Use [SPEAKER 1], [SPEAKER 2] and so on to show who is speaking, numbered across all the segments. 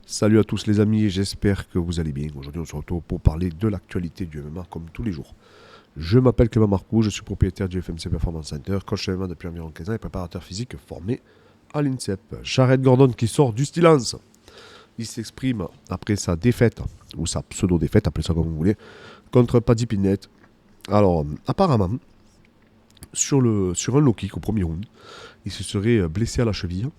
[SPEAKER 1] Salut à tous les amis, j'espère que vous allez bien. Aujourd'hui on se retrouve pour parler de l'actualité du MMA comme tous les jours. Je m'appelle Clément Marcoux, je suis propriétaire du FMC Performance Center, coach MMA depuis environ 15 ans et préparateur physique formé à l'INSEP. Jared Gordon qui sort du silence. Il s'exprime après sa défaite, ou sa pseudo-défaite, appelez ça comme vous voulez, contre Paddy Pimblett. Alors, apparemment, sur un low kick au premier round, il se serait blessé à la cheville.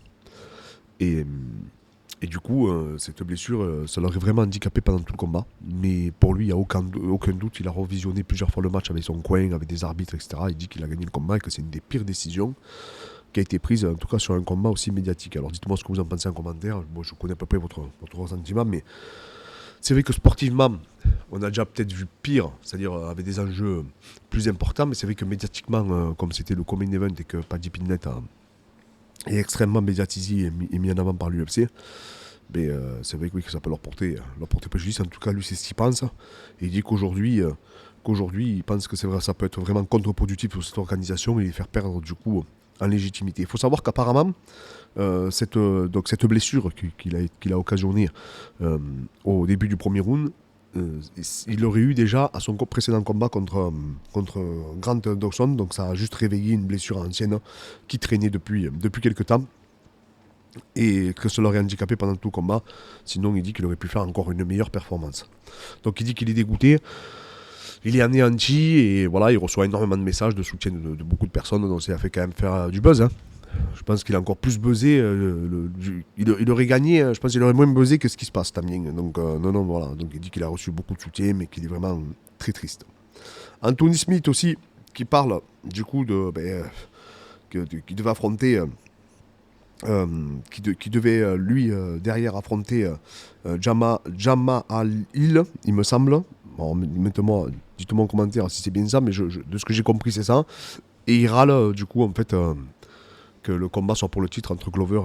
[SPEAKER 1] Et du coup, cette blessure, ça l'aurait vraiment handicapé pendant tout le combat. Mais pour lui, il n'y a aucun doute. Il a revisionné plusieurs fois le match avec son coin, avec des arbitres, etc. Il dit qu'il a gagné le combat et que c'est une des pires décisions qui a été prise, en tout cas sur un combat aussi médiatique. Alors dites-moi ce que vous en pensez en commentaire. Moi, je connais à peu près votre ressentiment, mais c'est vrai que sportivement, on a déjà peut-être vu pire, c'est-à-dire avec des enjeux plus importants. Mais c'est vrai que médiatiquement, comme c'était le Common Event et que Paddy Pimblett est extrêmement médiatisé et mis en avant par l'UFC. Mais c'est vrai que, oui, que ça peut leur porter préjudice. En tout cas, lui, c'est ce qu'il pense. Et il dit qu'aujourd'hui, il pense que c'est vrai, ça peut être vraiment contre-productif pour cette organisation et les faire perdre du coup en légitimité. Il faut savoir qu'apparemment, cette blessure qu'il a occasionnée au début du premier round, il aurait eu déjà à son précédent combat contre Grant Dawson. Donc ça a juste réveillé une blessure ancienne qui traînait depuis quelques temps. Et que cela l'aurait handicapé pendant tout le combat. Sinon, il dit qu'il aurait pu faire encore une meilleure performance. Donc il dit qu'il est dégoûté, il est anéanti, et voilà, il reçoit énormément de messages de soutien de beaucoup de personnes, donc ça a fait quand même faire du buzz. Je pense qu'il a encore plus buzzé, il aurait gagné, je pense qu'il aurait moins buzzé que ce qui se passe, Tamling. Donc non, voilà, donc il dit qu'il a reçu beaucoup de soutien, mais qu'il est vraiment très triste. Anthony Smith aussi, qui parle du coup qui devait affronter... qui devait lui derrière affronter Jama Al-Hill, il me semble. Bon, dites-moi en commentaire si c'est bien ça, mais de ce que j'ai compris, c'est ça. Et il râle du coup en fait que le combat soit pour le titre entre Glover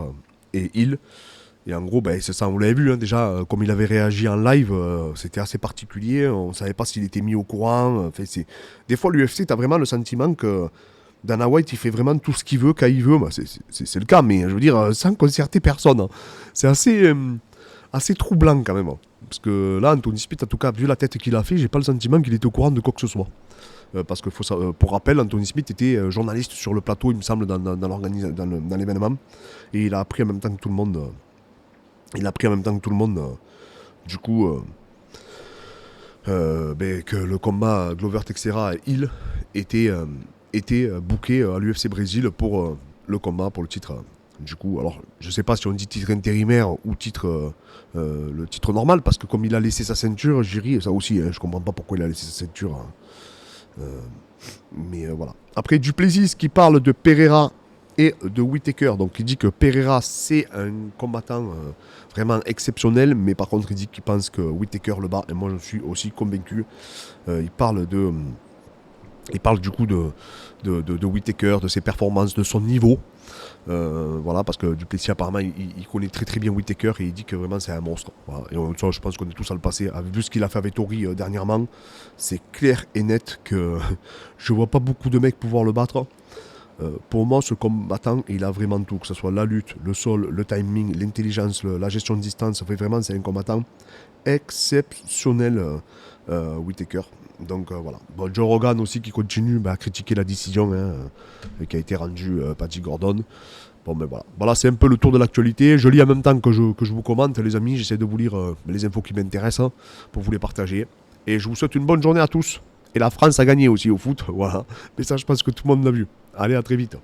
[SPEAKER 1] et Hill. Et en gros, c'est ça, vous l'avez vu, hein, déjà, comme il avait réagi en live, c'était assez particulier. On ne savait pas s'il était mis au courant. Des fois, l'UFC, tu as vraiment le sentiment que Dana White, il fait vraiment tout ce qu'il veut, quand il veut. C'est le cas, mais je veux dire, sans concerter personne. Hein. C'est assez troublant quand même. Parce que là, Anthony Smith, en tout cas, vu la tête qu'il a fait, j'ai pas le sentiment qu'il était au courant de quoi que ce soit. Parce que, pour rappel, Anthony Smith était journaliste sur le plateau, il me semble, dans l'événement. Et il a appris en même temps que tout le monde. Du coup, que le combat Glover-Teixeira et Hill était booké à l'UFC Brésil pour le combat, pour le titre. Du coup, alors, je sais pas si on dit titre intérimaire ou le titre normal, parce que comme il a laissé sa ceinture, ça aussi, je comprends pas pourquoi il a laissé sa ceinture. Mais voilà. Après, Duplessis qui parle de Pereira et de Whittaker. Donc il dit que Pereira c'est un combattant vraiment exceptionnel, mais par contre il dit qu'il pense que Whittaker le bat, et moi je suis aussi convaincu. Il parle du coup de Whittaker, de ses performances, de son niveau. Voilà, parce que Duplessis apparemment il connaît très très bien Whittaker et il dit que vraiment c'est un monstre. Voilà. Et je pense qu'on est tous à le passer. Vu ce qu'il a fait avec Tori dernièrement, c'est clair et net que je vois pas beaucoup de mecs pouvoir le battre. Pour moi, ce combattant, il a vraiment tout, que ce soit la lutte, le sol, le timing, l'intelligence, la gestion de distance. Vraiment, c'est un combattant exceptionnel, Whittaker. Donc voilà. Bon, Joe Rogan aussi qui continue à critiquer la décision qui a été rendue Paddy Gordon. Bon, voilà. Voilà, c'est un peu le tour de l'actualité. Je lis en même temps que je vous commente, les amis. J'essaie de vous lire les infos qui m'intéressent pour vous les partager. Et je vous souhaite une bonne journée à tous. Et la France a gagné aussi au foot, voilà. Mais ça, je pense que tout le monde l'a vu. Allez, à très vite.